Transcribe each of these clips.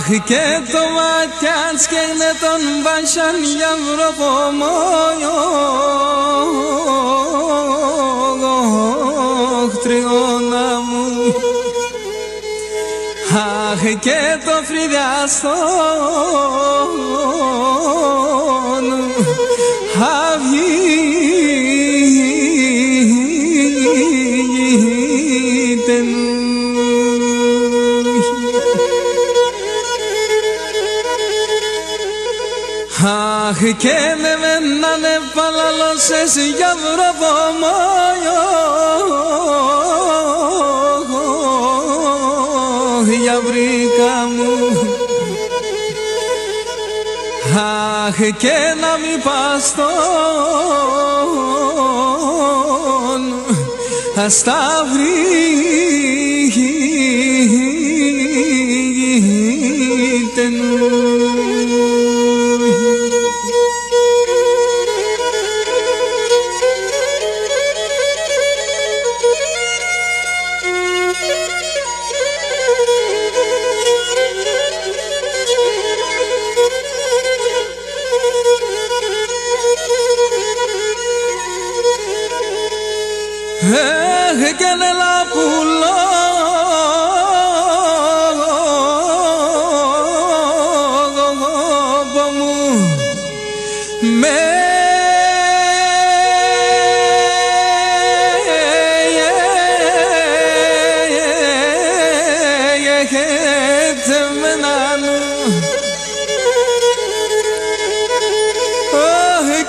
και το ματιάς και είναι τον βάσαν για βροχομόιο τριώνα μου. Αχ και το φρυδιαστόν αυγείται νου. Αχ και με μένανε παλαλώσες για βροχομόιο για βρήκα μου. Αχ και να μην πας στον ασταυρίγεται νου. Και νελά πουλό μου με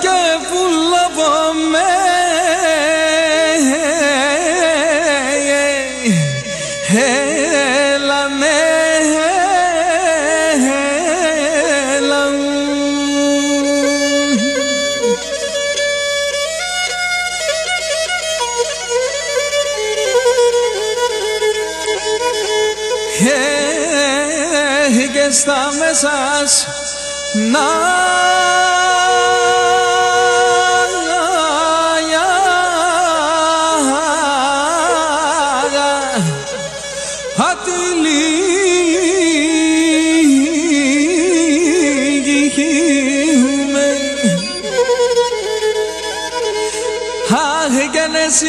και πουλό με έλα ναι έλα και στα μέσας να αχ κι αν εσύ